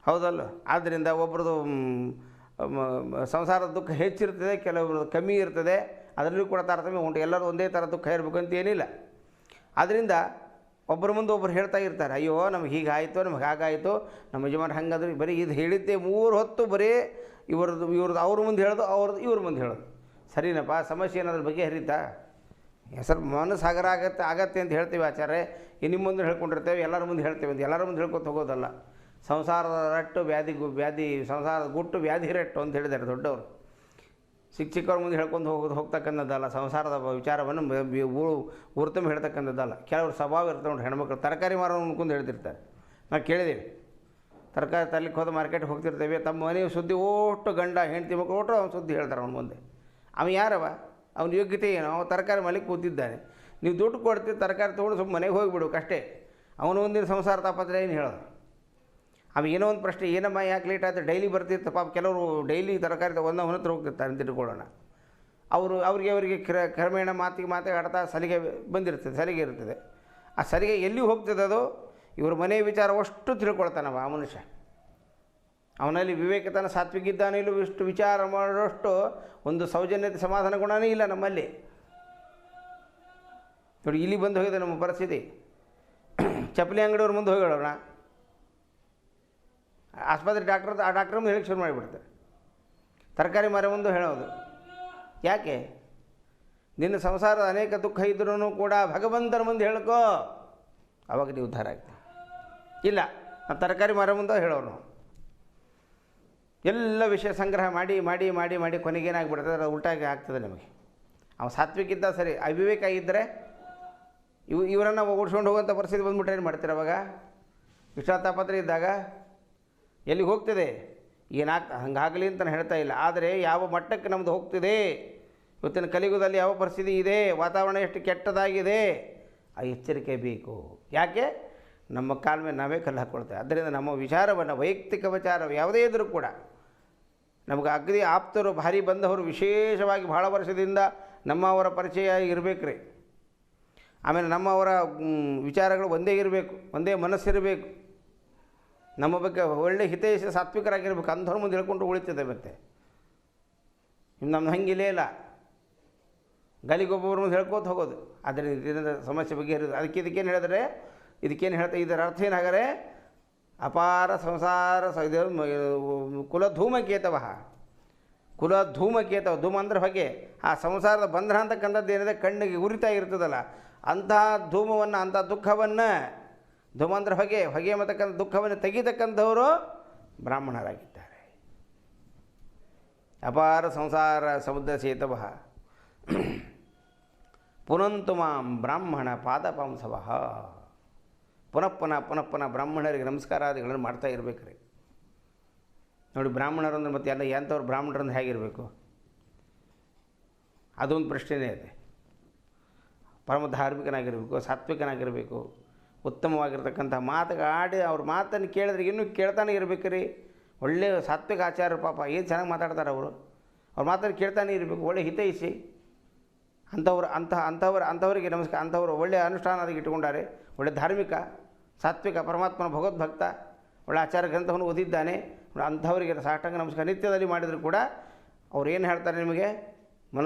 ಹೌದಲ್ಲ? ಆದ್ದರಿಂದ ಒಬ್ರದ್ದು ಸಂಸಾರದ ದುಃಖ ಹೆಚ್ಚಿರ್ತದೆ, ಕೆಲವರದ್ದು ಕಮ್ಮಿ ಇರ್ತದೆ. ಅದರಲ್ಲೂ ಕೂಡ ತಾರತಮ್ಯ ಉಂಟು. ಎಲ್ಲರೂ ಒಂದೇ ಥರ ದುಃಖ ಇರಬೇಕು ಅಂತ ಏನಿಲ್ಲ. ಆದ್ದರಿಂದ ಒಬ್ಬರ ಮುಂದೆ ಒಬ್ಬರು ಹೇಳ್ತಾ ಇರ್ತಾರೆ, ಅಯ್ಯೋ ನಮ್ಗೆ ಹೀಗಾಯಿತು, ನಮ್ಗೆ ಹಾಗಾಯಿತು, ನಮ್ಮ ಯಜಮಾನ ಹಂಗಾದ್ರೆ. ಬರೀ ಇದು ಹೇಳಿದ್ದೆ 3 ಹೊತ್ತು ಬರೀ ಇವ್ರದ್ದು ಅವ್ರ ಮುಂದೆ ಹೇಳೋದು, ಅವ್ರದ್ದು ಇವ್ರ ಮುಂದೆ ಹೇಳೋದು. ಸರಿನಪ್ಪ, ಸಮಸ್ಯೆ ಏನಾದ್ರ ಬಗ್ಗೆ ಹರಿತಾ? ಹೆಸರು ಮನಸ್ಸು ಸಾಗರ ಆಗತ್ತೆ ಅಂತ ಹೇಳ್ತೀವಿ ಆಚಾರ್ಯ. ನಿಮ್ಮ ಮುಂದೆ ಹೇಳ್ಕೊಂಡಿರ್ತೇವೆ, ಎಲ್ಲರ ಮುಂದೆ ಹೇಳ್ತೇವೆ ಅಂತ ಎಲ್ಲರ ಮುಂದೆ ಹೇಳ್ಕೊತ ಹೋಗೋದಲ್ಲ. ಸಂಸಾರದ ರಟ್ಟು ವ್ಯಾಧಿ ಸಂಸಾರದ ಗುಟ್ಟು ವ್ಯಾಧಿ ರಟ್ಟು ಅಂತ ಹೇಳಿದ್ದಾರೆ ದೊಡ್ಡವರು. ಚಿಕ್ಕವ್ರ ಮುಂದೆ ಹೇಳ್ಕೊಂಡು ಹೋಗ್ತಕ್ಕಂಥದ್ದಲ್ಲ. ಸಂಸಾರದ ವಿಚಾರವನ್ನು ಊರು ತುಂಬ ಹೇಳ್ತಕ್ಕಂಥದ್ದಲ್ಲ. ಕೆಲವರು ಸ್ವಭಾವ ಇರ್ತವೆ ನೋಡಿ, ಹೆಣ್ಮಕ್ಳು ತರಕಾರಿ ಮಾರೋ ಅನ್ಕೊಂಡು ಹೇಳ್ತಿರ್ತಾರೆ. ನಾವು ಕೇಳಿದ್ದೀವಿ, ತರಕಾರಿ ತರ್ಲಿಕ್ಕೆ ಹೋದ ಮಾರ್ಕೆಟ್ಗೆ ಹೋಗ್ತಿರ್ತೇವೆ, ತಮ್ಮ ಮನೆ ಸುದ್ದಿ ಓಟು ಗಂಡ ಹೆಂಡತಿ ಮಕ್ಕಳು ಓಟು ಅವ್ನು ಸುದ್ದಿ ಹೇಳ್ತಾರೆ ಅವ್ನ ಮುಂದೆ. ಅವನು ಯಾರವ? ಅವನ ಯೋಗ್ಯತೆ ಏನು? ಅವನು ತರಕಾರಿ ಮಲಿಗೆ ಕೂತಿದ್ದಾನೆ. ನೀವು ದುಡ್ಡು ಕೊಡ್ತೀವಿ, ತರಕಾರಿ ತೊಗೊಂಡು ಸ್ವಲ್ಪ ಮನೆಗೆ ಹೋಗಿಬಿಡ್ಬೇಕು ಅಷ್ಟೇ. ಅವನು ಒಂದಿನ ಸಂಸಾರ ತಾಪತ್ರೆ ಏನು ಹೇಳೋದು? ಅವ ಏನೋ ಒಂದು ಪ್ರಶ್ನೆ, ಏನಮ್ಮ ಯಾಕೆ ಲೇಟ್ ಆಯಿತು? ಡೈಲಿ ಬರ್ತಿರ್ತ ಪಾಪ. ಕೆಲವರು ಡೈಲಿ ತರಕಾರಿ ಒಂದವನ ಹತ್ರ ಹೋಗ್ತಿರ್ತಾರೆ ಅಂತ ತಿಳ್ಕೊಳ್ಳೋಣ. ಅವರಿಗೆ ಕ್ರಮೇಣ ಮಾತಿಗೆ ಆಡ್ತಾ ಸಲಿಗೆ ಬಂದಿರ್ತದೆ, ಸಲಿಗೆ ಇರ್ತದೆ. ಆ ಸಲಿಗೆ ಎಲ್ಲಿ ಹೋಗ್ತದೆ ಅದು? ಇವ್ರ ಮನೆ ವಿಚಾರ ಅಷ್ಟು ತಿಳ್ಕೊಳ್ತಾನವ ಆ ಮನುಷ್ಯ. ಅವನಲ್ಲಿ ವಿವೇಕತನ ಸಾತ್ವಿಕಿದ್ದಾನೆ ಇಲ್ಲೂ ಇಷ್ಟು ವಿಚಾರ ಮಾಡೋಷ್ಟು ಒಂದು ಸೌಜನ್ಯತೆ ಸಮಾಧಾನ ಗುಣನೇ ಇಲ್ಲ ನಮ್ಮಲ್ಲಿ. ನೋಡಿ, ಇಲ್ಲಿ ಬಂದು ಹೋಗಿದೆ ನಮ್ಮ ಪರಿಸ್ಥಿತಿ. ಚಪ್ಪಲಿ ಅಂಗಡಿಯವ್ರ ಮುಂದೆ ಹೋಗಿ ಹೇಳೋಣ, ಆಸ್ಪತ್ರೆ ಆ ಡಾಕ್ಟ್ರ್ ಮುಂದೆ ಹೇಳಕ್ಕೆ ಶುರು ಮಾಡಿಬಿಡ್ತಾರೆ. ತರಕಾರಿ ಮರ ಮುಂದೆ ಹೇಳೋದು ಯಾಕೆ? ನಿನ್ನ ಸಂಸಾರದ ಅನೇಕ ದುಃಖ ಇದ್ರೂ ಕೂಡ ಭಗವಂತನ ಮುಂದೆ ಹೇಳ್ಕೋ, ಅವಾಗ ನೀವು ಉದ್ಧಾರ ಆಗ್ತದೆ. ಇಲ್ಲ, ಆ ತರಕಾರಿ ಮರ ಮುಂದೆ ಹೇಳೋರು. ಎಲ್ಲ ವಿಷಯ ಸಂಗ್ರಹ ಮಾಡಿ ಮಾಡಿ ಮಾಡಿ ಮಾಡಿ ಕೊನೆಗೇನಾಗ್ಬಿಡ್ತದೆ? ಅದು ಉಲ್ಟಾಗಿ ಆಗ್ತದೆ ನಮಗೆ. ಅವ ಸಾತ್ವಿಕಿದ್ದ ಸರಿ, ಅವಿವೇಕ ಇದ್ದರೆ ಇವರನ್ನು ಓಡಿಸ್ಕೊಂಡು ಹೋಗುವಂಥ ಪರಿಸ್ಥಿತಿ ಬಂದ್ಬಿಟ್ರೆ ಏನು ಮಾಡ್ತೀರ ಅವಾಗ? ವಿಷಾತಾಪತ್ರೆ ಇದ್ದಾಗ ಎಲ್ಲಿಗೆ ಹೋಗ್ತದೆ? ಹಂಗಾಗಲಿ ಅಂತ ನಾನು ಹೇಳ್ತಾ ಇಲ್ಲ. ಆದರೆ ಯಾವ ಮಟ್ಟಕ್ಕೆ ನಮ್ಮದು ಹೋಗ್ತಿದೆ, ಇವತ್ತಿನ ಕಲಿಯುಗದಲ್ಲಿ ಯಾವ ಪರಿಸ್ಥಿತಿ ಇದೆ, ವಾತಾವರಣ ಎಷ್ಟು ಕೆಟ್ಟದಾಗಿದೆ, ಆ ಎಚ್ಚರಿಕೆ ಬೇಕು. ಯಾಕೆ? ನಮ್ಮ ಕಾಲ ಮೇಲೆ ನಾವೇ ಕಲ್ಲು ಹಾಕ್ಕೊಳ್ತೇವೆ. ಆದ್ದರಿಂದ ನಮ್ಮ ವಿಚಾರವನ್ನು, ವೈಯಕ್ತಿಕ ವಿಚಾರ ಯಾವುದೇ ಇದ್ದರೂ ಕೂಡ ನಮಗೆ ಅಗದಿ ಆಪ್ತರು, ಭಾರಿ ಬಂದವರು, ವಿಶೇಷವಾಗಿ ಭಾಳ ವರ್ಷದಿಂದ ನಮ್ಮವರ ಪರಿಚಯ ಇರಬೇಕು ರೀ. ಆಮೇಲೆ ನಮ್ಮವರ ವಿಚಾರಗಳು ಒಂದೇ ಇರಬೇಕು, ಒಂದೇ ಮನಸ್ಸಿರಬೇಕು, ನಮ್ಮ ಬಗ್ಗೆ ಒಳ್ಳೆ ಹಿತೈಷಿ ಸಾತ್ವಿಕರಾಗಿರ್ಬೇಕು. ಅಂಥವ್ರ ಮುಂದೆ ಹೇಳ್ಕೊಂಡು ಉಳಿತದೆ. ಮತ್ತು ನಮ್ದು ಹಂಗಿಲ್ಲೇ ಇಲ್ಲ, ಗಲಿಗೊಬ್ಬೊಬ್ಬರ ಮುಂದೆ ಹೇಳ್ಕೋತ ಹೋಗೋದು. ಅದರಿಂದ ಇದರಿಂದ ಸಮಸ್ಯೆ ಬಗ್ಗೆ ಇರೋದು. ಇದಕ್ಕೇನು ಹೇಳಿದ್ರೆ, ಇದಕ್ಕೇನು ಹೇಳ್ತಾ, ಇದರ ಅರ್ಥ ಏನಾಗರೆ ಅಪಾರ ಸಂಸಾರ ಇದು ಕುಲಧೂಮಕೇತವ. ಕುಲಧೂಮಕೇತವ, ಧೂಮ ಅಂದ್ರೆ ಹೊಗೆ. ಆ ಸಂಸಾರದ ಬಂಧನ ಅಂತಕ್ಕಂಥದ್ದು ಏನಿದೆ ಕಣ್ಣಿಗೆ ಉರಿತಾ ಇರ್ತದಲ್ಲ, ಅಂತಹ ಧೂಮವನ್ನು, ಅಂಥ ದುಃಖವನ್ನು, ಧೂಮ ಅಂದ್ರೆ ಹೊಗೆ, ಹೊಗೆ ಎಂಬತಕ್ಕಂಥ ದುಃಖವನ್ನು ತೆಗಿತಕ್ಕಂಥವರು ಬ್ರಾಹ್ಮಣರಾಗಿದ್ದಾರೆ. ಅಪಾರ ಸಂಸಾರ ಸಮುದ್ರ ಸೇತವ ಪುನಂತು ಮಾಂ ಬ್ರಾಹ್ಮಣ ಪಾದಪಾಂಸವ. ಪುನಃ ಬ್ರಾಹ್ಮಣರಿಗೆ ನಮಸ್ಕಾರಾದಿಗಳನ್ನು ಮಾಡ್ತಾ ಇರಬೇಕ್ರಿ. ನೋಡಿ, ಬ್ರಾಹ್ಮಣರು ಅಂದ್ರೆ ಮತ್ತೆ ಎಲ್ಲ ಎಂಥವ್ರು ಬ್ರಾಹ್ಮಣರಂದ್ರೆ ಹೇಗಿರಬೇಕು, ಅದೊಂದು ಪ್ರಶ್ನೆಯೇ ಇದೆ. ಪರಮ ಧಾರ್ಮಿಕನಾಗಿರಬೇಕು, ಸಾತ್ವಿಕನಾಗಿರಬೇಕು, ಉತ್ತಮವಾಗಿರ್ತಕ್ಕಂಥ ಮಾತುಗಾಡಿ ಅವ್ರ ಮಾತನ್ನು ಕೇಳಿದ್ರೆ ಇನ್ನೂ ಕೇಳ್ತಾನೆ ಇರಬೇಕು ರೀ. ಒಳ್ಳೆಯ ಸಾತ್ವಿಕ ಆಚಾರ್ಯರು, ಪಾಪ ಏನು ಚೆನ್ನಾಗಿ ಮಾತಾಡ್ತಾರೆ ಅವರು. ಅವ್ರ ಮಾತನ್ನು ಕೇಳ್ತಾನೆ ಇರಬೇಕು, ಒಳ್ಳೆ ಹಿತೈಷಿ ಅಂಥವರಿಗೆ ನಮಸ್ಕಾರ. ಅಂಥವರು ಒಳ್ಳೆಯ ಅನುಷ್ಠಾನ ಅದಕ್ಕೆ ಇಟ್ಟುಕೊಂಡಾರೆ, ಒಳ್ಳೆ ಧಾರ್ಮಿಕ, ಸಾತ್ವಿಕ, ಪರಮಾತ್ಮನ ಭಗವದ್ಭಕ್ತ, ಒಳ್ಳೆ ಆಚಾರ ಗ್ರಂಥವನ್ನು ಓದಿದ್ದಾನೆ. ಅಂಥವರಿಗೆ ಸಾಷ್ಟಾಂಗ ನಮಸ್ಕಾರ ನಿತ್ಯದಲ್ಲಿ ಮಾಡಿದರೂ ಕೂಡ ಅವ್ರು ಏನು ಹೇಳ್ತಾರೆ ನಿಮಗೆ,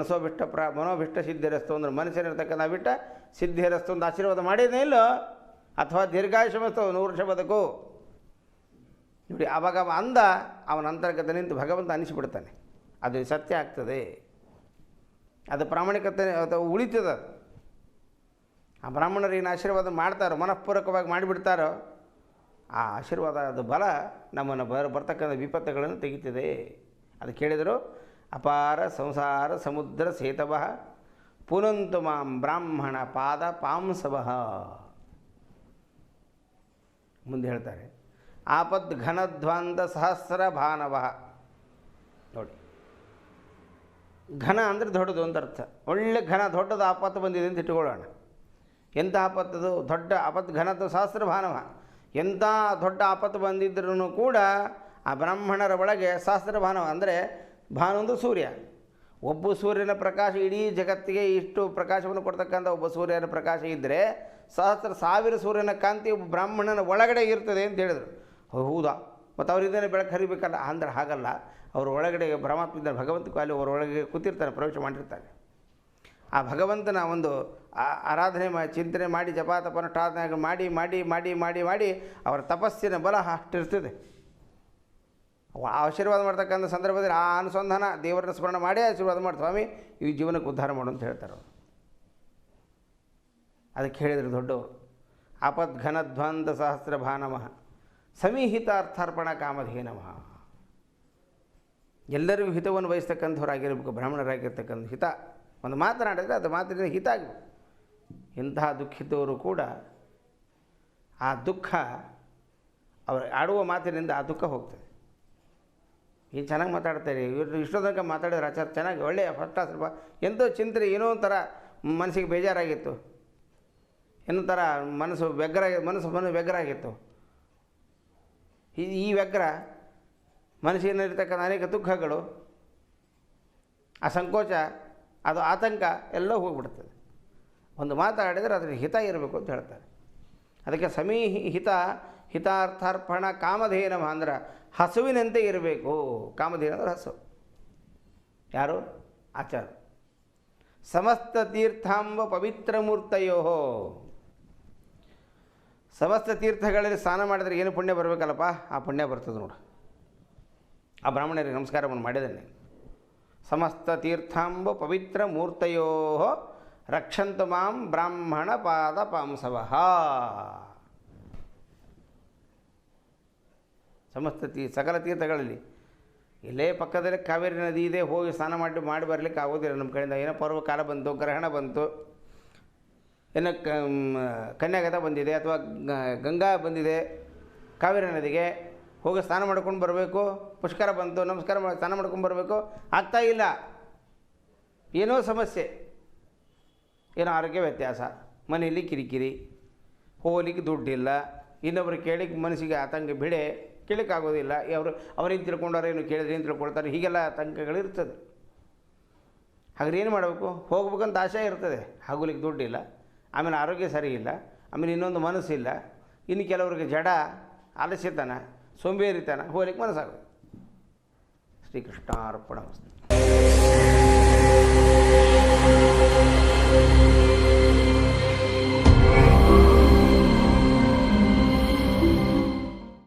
ಮನೋಭಿಷ್ಟ ಸಿದ್ಧಿರಸ್ತು ಅಂದ್ರೆ ಮನಸ್ಸಿನಿರ್ತಕ್ಕಂಥ ಬಿಟ್ಟ ಸಿದ್ಧಿರಸ್ತು ಒಂದು ಆಶೀರ್ವಾದ ಮಾಡಿದೇ ಇಲ್ಲೋ, ಅಥವಾ ದೀರ್ಘಾಯುಷ್ಯಮಸ್ತು 100 ವರ್ಷ ಬದುಕು. ನೋಡಿ, ಆವಾಗ ಅಂದ ಅವನ ಅಂತರ್ಗತ ನಿಂತು ಭಗವಂತ ಅನಿಸಿಬಿಡ್ತಾನೆ. ಅದು ಸತ್ಯ ಆಗ್ತದೆ, ಅದು ಪ್ರಾಮಾಣಿಕತೆ ಅಥವಾ ಉಳಿತದ. ಆ ಬ್ರಾಹ್ಮಣರು ಏನು ಆಶೀರ್ವಾದ ಮಾಡ್ತಾರೋ, ಮನಃಪೂರ್ವಕವಾಗಿ ಮಾಡಿಬಿಡ್ತಾರೋ, ಆ ಆಶೀರ್ವಾದ, ಅದು ಬಲ ನಮ್ಮನ್ನು ಬರ್ತಕ್ಕಂಥ ವಿಪತ್ತುಗಳನ್ನು ತೆಗಿತದೆ. ಅದು ಕೇಳಿದರು, ಅಪಾರ ಸಂಸಾರ ಸಮುದ್ರ ಸೇತವ ಪುನಂತು ಮಾಂ ಬ್ರಾಹ್ಮಣ ಪಾದ ಪಾಂಸವ. ಮುಂದೆ ಹೇಳ್ತಾರೆ, ಆಪದ್ ಘನಧ್ವಾಂತ ಸಹಸ್ರ ಭಾನವ. ನೋಡಿ, ಘನ ಅಂದರೆ ದೊಡ್ಡದು ಅಂತ ಅರ್ಥ. ಒಳ್ಳೆ ಘನ, ದೊಡ್ಡದು ಆಪತ್ತು ಬಂದಿದೆ ಅಂತ ಇಟ್ಟುಕೊಳ್ಳೋಣ. ಎಂಥ ಆಪತ್ತದು? ದೊಡ್ಡ ಆಪತ್ತು. ಘನದ ಸಹಸ್ರ ಭಾನವ. ಎಂಥ ದೊಡ್ಡ ಆಪತ್ತು ಬಂದಿದ್ರೂ ಕೂಡ ಆ ಬ್ರಾಹ್ಮಣರ ಒಳಗೆ ಸಹಸ್ರ ಭಾನವ ಅಂದರೆ, ಭಾನು ಒಂದು ಸೂರ್ಯ. ಒಬ್ಬ ಸೂರ್ಯನ ಪ್ರಕಾಶ ಇಡೀ ಜಗತ್ತಿಗೆ ಇಷ್ಟು ಪ್ರಕಾಶವನ್ನು ಕೊಡ್ತಕ್ಕಂಥ ಒಬ್ಬ ಸೂರ್ಯನ ಪ್ರಕಾಶ ಇದ್ದರೆ, ಸಾವಿರ ಸೂರ್ಯನ ಕಾಂತಿ ಒಬ್ಬ ಬ್ರಾಹ್ಮಣನ ಒಳಗಡೆ ಇರ್ತದೆ ಅಂತ ಹೇಳಿದರು. ಹೌದಾ? ಮತ್ತು ಅವರಿದ್ದೇನೆ ಬೆಳಕು ಹರಿಬೇಕಲ್ಲ ಅಂದ್ರೆ ಹಾಗಲ್ಲ. ಅವ್ರ ಒಳಗಡೆ ಪರಮಾತ್ಮ ಭಗವಂತ ಅಲ್ಲಿ ಅವರ ಒಳಗೆ ಕೂತಿರ್ತಾನೆ, ಪ್ರವೇಶ ಮಾಡಿರ್ತಾನೆ. ಆ ಭಗವಂತನ ಒಂದು ಆರಾಧನೆ ಚಿಂತನೆ ಮಾಡಿ, ಜಪ ತಪನುಷ್ಠಾನ ಮಾಡಿ ಮಾಡಿ ಮಾಡಿ ಮಾಡಿ ಮಾಡಿ ಅವರ ತಪಸ್ಸಿನ ಬಲ ಅಷ್ಟಿರ್ತದೆ. ಆಶೀರ್ವಾದ ಮಾಡ್ತಕ್ಕಂಥ ಸಂದರ್ಭದಲ್ಲಿ ಆ ಅನುಸಂಧಾನ ದೇವರನ್ನ ಸ್ಮರಣ ಮಾಡಿ ಆಶೀರ್ವಾದ ಮಾಡಿ, ಸ್ವಾಮಿ ಈ ಜೀವನಕ್ಕೆ ಉದ್ಧಾರ ಮಾಡು ಅಂತ ಹೇಳ್ತಾರೆ ಅವರು. ಅದಕ್ಕೆ ಹೇಳಿದರು ದೊಡ್ಡವರು, ಆಪದ್ಘನಧ್ವಂತ ಸಹಸ್ರ ಭಾನಮಃ ಸಮೀಹಿತ ಅರ್ಥಾರ್ಪಣ ಕಾಮಧೇನಮಃ. ಎಲ್ಲರಿಗೂ ಹಿತವನ್ನು ಬಯಸ್ತಕ್ಕಂಥವ್ರಾಗಿರಬೇಕು, ಬ್ರಾಹ್ಮಣರಾಗಿರ್ತಕ್ಕಂಥ ಹಿತ. ಒಂದು ಮಾತನಾಡಿದರೆ ಅದು ಮಾತಿನ ಹಿತ ಆಗಬೇಕು. ಇಂತಹ ದುಃಖಿತವರು ಕೂಡ ಆ ದುಃಖ, ಅವರು ಆಡುವ ಮಾತಿನಿಂದ ಆ ದುಃಖ ಹೋಗ್ತದೆ. ಏನು ಚೆನ್ನಾಗಿ ಮಾತಾಡ್ತಾರೆ ಇವರು, ಇಷ್ಟೊಂದು ಮಾತಾಡಿದ್ರೆ ಆಚಾರ ಚೆನ್ನಾಗಿ ಒಳ್ಳೆಯ ಫಸ್ಟ್ ಸ್ವಲ್ಪ ಎಂತೋ ಚಿಂತನೆ, ಏನೋ ಒಂಥರ ಮನಸ್ಸಿಗೆ ಬೇಜಾರಾಗಿತ್ತು, ಏನೋ ಥರ ಮನಸ್ಸು ವ್ಯಗ್ರಾಗಿತ್ತು. ಈ ವ್ಯಗ್ರ ಮನಸ್ಸಿನಲ್ಲಿರ್ತಕ್ಕಂಥ ಅನೇಕ ದುಃಖಗಳು, ಆ ಸಂಕೋಚ, ಅದು ಆತಂಕ ಎಲ್ಲ ಹೋಗಿಬಿಡ್ತದೆ. ಒಂದು ಮಾತಾಡಿದರೆ ಅದರ ಹಿತ ಇರಬೇಕು ಅಂತ ಹೇಳ್ತಾರೆ. ಅದಕ್ಕೆ ಹಿತಾರ್ಥಾರ್ಪಣ ಕಾಮಧೇನಮ ಅಂದ್ರೆ ಹಸುವಿನಂತೆ ಇರಬೇಕು. ಕಾಮಧೇನ ಅಂದ್ರೆ ಹಸು. ಯಾರು? ಆಚಾರ. ಸಮಸ್ತ ತೀರ್ಥಾಂಬ ಪವಿತ್ರ ಮೂರ್ತಯೋ. ಸಮಸ್ತ ತೀರ್ಥಗಳಲ್ಲಿ ಸ್ನಾನ ಮಾಡಿದರೆ ಏನು ಪುಣ್ಯ ಬರಬೇಕಲ್ಲಪ್ಪ, ಆ ಪುಣ್ಯ ಬರ್ತದೆ ನೋಡು. ಆ ಬ್ರಾಹ್ಮಣರಿಗೆ ನಮಸ್ಕಾರವನ್ನು ಮಾಡಿದ್ದೇನೆ. ಸಮಸ್ತ ತೀರ್ಥಾಂಬ ಪವಿತ್ರ ಮೂರ್ತಯೋ ರಕ್ಷಂತು ಮಾಂ ಬ್ರಾಹ್ಮಣ ಪಾದ ಪಾಂಸವ. ಸಮಸ್ತ ಸಕಲ ತೀರ್ಥಗಳಲ್ಲಿ ಇಲ್ಲೇ ಪಕ್ಕದಲ್ಲೇ ಕಾವೇರಿ ನದಿ ಇದೆ, ಹೋಗಿ ಸ್ನಾನ ಮಾಡಿ ಬರಲಿಕ್ಕೆ ಆಗೋದಿಲ್ಲ ನಮ್ಮ ಕಡೆಯಿಂದ. ಏನೋ ಪರ್ವಕಾಲ ಬಂತು, ಗ್ರಹಣ ಬಂತು, ಏನೋ ಕನ್ಯಾಗತ ಬಂದಿದೆ, ಅಥವಾ ಗಂಗಾ ಬಂದಿದೆ, ಕಾವೇರಿ ನದಿಗೆ ಹೋಗಿ ಸ್ನಾನ ಮಾಡ್ಕೊಂಡು ಬರಬೇಕು. ಪುಷ್ಕರ ಬಂತು, ಸ್ನಾನ ಮಾಡ್ಕೊಂಡು ಬರಬೇಕು, ಆಗ್ತಾಯಿಲ್ಲ. ಏನೋ ಸಮಸ್ಯೆ, ಏನೋ ಆರೋಗ್ಯ ವ್ಯತ್ಯಾಸ, ಮನೆಯಲ್ಲಿ ಕಿರಿಕಿರಿ, ಹೋಗ್ಲಿಕ್ಕೆ ದುಡ್ಡಿಲ್ಲ, ಇನ್ನೊಬ್ಬರು ಕೇಳಿಕ್ಕೆ ಮನಸ್ಸಿಗೆ ಆತಂಕ ಬಿಡೆ ಕೇಳೋಕ್ಕಾಗೋದಿಲ್ಲ, ಅವ್ರೇನು ತಿಳ್ಕೊಂಡವ್ರು, ಏನು ಕೇಳಿದ್ರೆ ಏನು ತಿಳ್ಕೊಳ್ತಾರೆ, ಹೀಗೆಲ್ಲ ಆತಂಕಗಳಿರ್ತದೆ. ಹಾಗಾದ್ರೆ ಏನು ಮಾಡಬೇಕು? ಹೋಗ್ಬೇಕಂತ ಆಸೆ ಇರ್ತದೆ, ಆಗೋಲಿಕ್ಕೆ ದುಡ್ಡಿಲ್ಲ, ಆಮೇಲೆ ಆರೋಗ್ಯ ಸರಿ ಇಲ್ಲ, ಆಮೇಲೆ ಇನ್ನೊಂದು ಮನಸ್ಸಿಲ್ಲ, ಇನ್ನು ಕೆಲವರಿಗೆ ಜಡ, ಆಲಸ್ಯತನ, ಸೋಂಬೇರಿತನ, ಹೋಗ್ಲಿಕ್ಕೆ ಮನಸ್ಸಾಗೋದು. ಶ್ರೀಕೃಷ್ಣಾರ್ಪಣಮಸ್ತು.